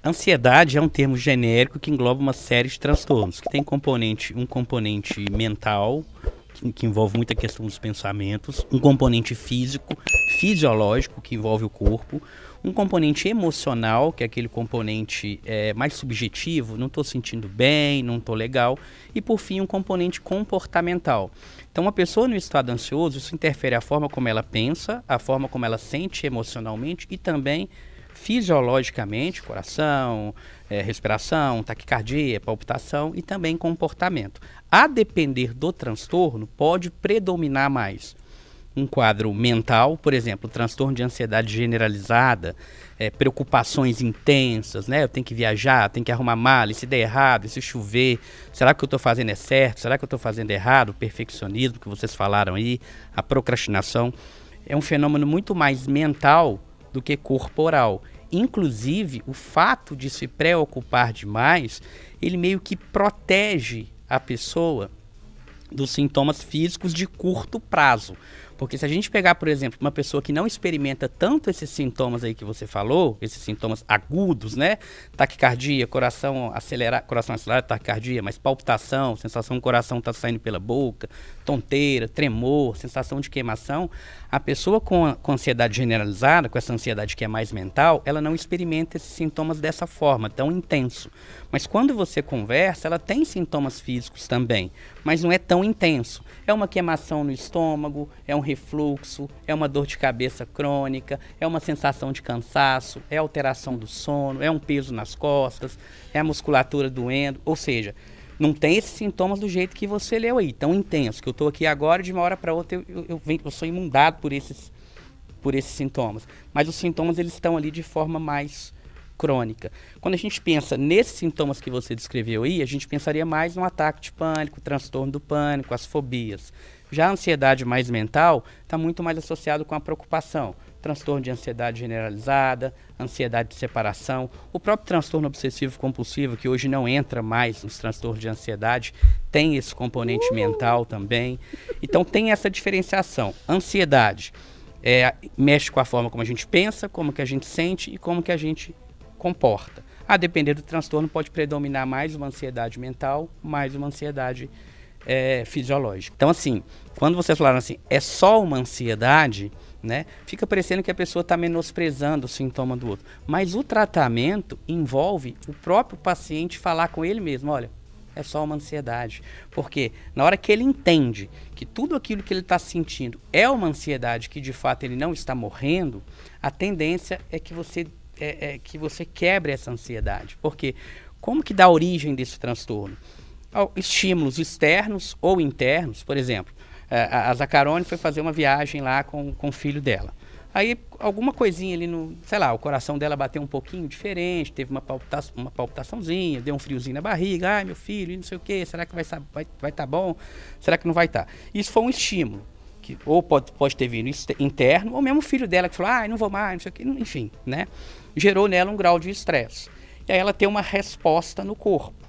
Ansiedade é um termo genérico que engloba uma série de transtornos, que tem um componente mental, que envolve muita questão dos pensamentos, um componente físico, fisiológico, que envolve o corpo, um componente emocional, que é aquele componente mais subjetivo, não estou sentindo bem, não estou legal, e por fim um componente comportamental. Então uma pessoa no estado ansioso, isso interfere a forma como ela pensa, a forma como ela sente emocionalmente e também fisiologicamente, coração, respiração, taquicardia, palpitação e também comportamento. A depender do transtorno, pode predominar mais um quadro mental, por exemplo, transtorno de ansiedade generalizada, preocupações intensas, né? Eu tenho que viajar, tenho que arrumar mala, e se der errado, e se chover, será que o que eu estou fazendo é certo? Será que eu estou fazendo errado? O perfeccionismo que vocês falaram aí, a procrastinação, é um fenômeno muito mais mental do que corporal. Inclusive, o fato de se preocupar demais, ele meio que protege a pessoa dos sintomas físicos de curto prazo. Porque se a gente pegar, por exemplo, uma pessoa que não experimenta tanto esses sintomas aí que você falou, esses sintomas agudos, né? Taquicardia, coração acelerado, taquicardia, mas palpitação, sensação que o coração está saindo pela boca, tonteira, tremor, sensação de queimação. A pessoa com ansiedade generalizada, com essa ansiedade que é mais mental, ela não experimenta esses sintomas dessa forma, tão intenso. Mas quando você conversa, ela tem sintomas físicos também, mas não é tão intenso. É uma queimação no estômago, é um refluxo, é uma dor de cabeça crônica, é uma sensação de cansaço, é alteração do sono, é um peso nas costas, é a musculatura doendo, ou seja, não tem esses sintomas do jeito que você leu aí, tão intenso, que eu estou aqui agora de uma hora para outra eu sou inundado por esses sintomas. Mas os sintomas eles estão ali de forma mais crônica. Quando a gente pensa nesses sintomas que você descreveu aí, a gente pensaria mais no ataque de pânico, transtorno do pânico, as fobias. Já a ansiedade mais mental está muito mais associado com a preocupação, transtorno de ansiedade generalizada, ansiedade de separação, o próprio transtorno obsessivo compulsivo, que hoje não entra mais nos transtornos de ansiedade, tem esse componente mental também. Então tem essa diferenciação. Ansiedade mexe com a forma como a gente pensa, como que a gente sente e como que a gente comporta. A depender do transtorno, pode predominar mais uma ansiedade mental, mais uma ansiedade fisiológica. Então, assim, quando vocês falaram assim, é só uma ansiedade, né, fica parecendo que a pessoa está menosprezando o sintoma do outro. Mas o tratamento envolve o próprio paciente falar com ele mesmo, olha, é só uma ansiedade. Porque na hora que ele entende que tudo aquilo que ele está sentindo é uma ansiedade, que de fato ele não está morrendo, a tendência é que você quebre essa ansiedade. Porque como que dá origem desse transtorno? Estímulos externos ou internos, por exemplo, a Zaccaroni foi fazer uma viagem lá com o filho dela. Aí alguma coisinha ali sei lá, o coração dela bateu um pouquinho diferente, teve uma palpitaçãozinha, deu um friozinho na barriga, ai meu filho, não sei o que, será que vai tá bom? Será que não vai estar? Isso foi um estímulo, que ou pode ter vindo interno, ou mesmo o filho dela que falou, ai não vou mais, não sei o que, enfim, né? Gerou nela um grau de estresse. E aí ela tem uma resposta no corpo.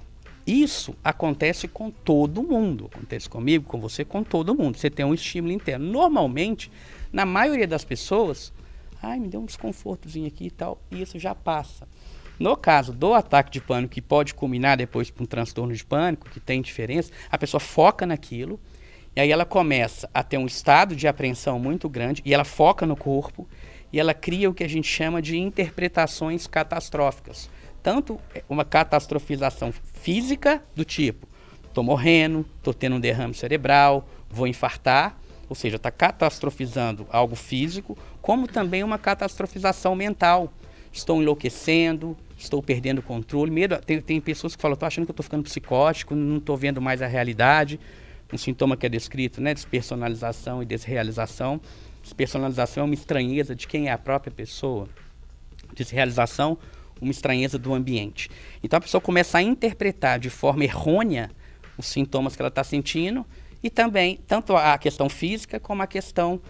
Isso acontece com todo mundo, acontece comigo, com você, com todo mundo. Você tem um estímulo interno. Normalmente, na maioria das pessoas, ai, me deu um desconfortozinho aqui e tal, e isso já passa. No caso do ataque de pânico, que pode culminar depois com um transtorno de pânico, que tem diferença, a pessoa foca naquilo, e aí ela começa a ter um estado de apreensão muito grande, e ela foca no corpo, e ela cria o que a gente chama de interpretações catastróficas. Tanto uma catastrofização física do tipo, estou morrendo, estou tendo um derrame cerebral, vou infartar, ou seja, está catastrofizando algo físico, como também uma catastrofização mental. Estou enlouquecendo, estou perdendo o controle, medo. Tem pessoas que falam, estou achando que eu estou ficando psicótico, não estou vendo mais a realidade. Um sintoma que é descrito, né, despersonalização e desrealização. Despersonalização é uma estranheza de quem é a própria pessoa. Desrealização, uma estranheza do ambiente. Então a pessoa começa a interpretar de forma errônea os sintomas que ela está sentindo e também, tanto a questão física como a questão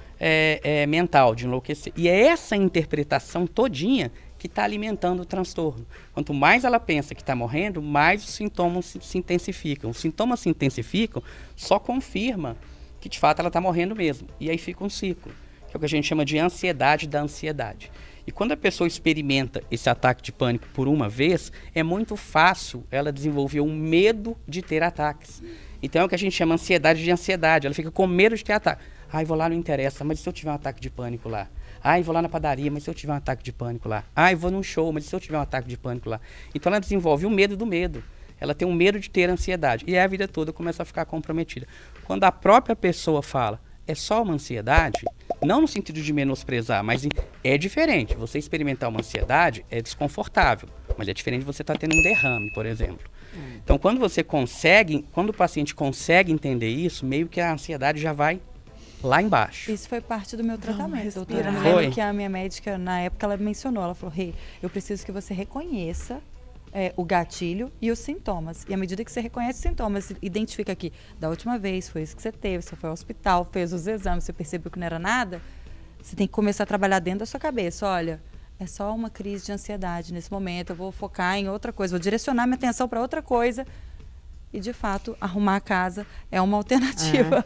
mental, de enlouquecer. E é essa interpretação todinha que está alimentando o transtorno. Quanto mais ela pensa que está morrendo, mais os sintomas se intensificam. Os sintomas se intensificam, só confirma que de fato ela está morrendo mesmo. E aí fica um ciclo, que é o que a gente chama de ansiedade da ansiedade. E quando a pessoa experimenta esse ataque de pânico por uma vez, é muito fácil ela desenvolver um medo de ter ataques. Então é o que a gente chama ansiedade de ansiedade. Ela fica com medo de ter ataque. Ai, vou lá, não interessa, mas e se eu tiver um ataque de pânico lá? Ai, vou lá na padaria, mas se eu tiver um ataque de pânico lá? Ai, vou num show, mas e se eu tiver um ataque de pânico lá? Então ela desenvolve o medo do medo. Ela tem um medo de ter ansiedade. E aí a vida toda começa a ficar comprometida. Quando a própria pessoa fala, é só uma ansiedade, não no sentido de menosprezar, mas é diferente. Você experimentar uma ansiedade é desconfortável, mas é diferente de você estar tendo um derrame, por exemplo. Então, quando o paciente consegue entender isso, meio que a ansiedade já vai lá embaixo. Isso foi parte do meu tratamento, doutora. respirar. Eu me lembro que a minha médica, na época, ela mencionou, ela falou, Rê, eu preciso que você reconheça o gatilho e os sintomas. E à medida que você reconhece os sintomas, identifica que da última vez foi isso que você teve, você foi ao hospital, fez os exames, você percebeu que não era nada, você tem que começar a trabalhar dentro da sua cabeça. Olha, é só uma crise de ansiedade nesse momento, eu vou focar em outra coisa, vou direcionar minha atenção para outra coisa. E, de fato, arrumar a casa é uma alternativa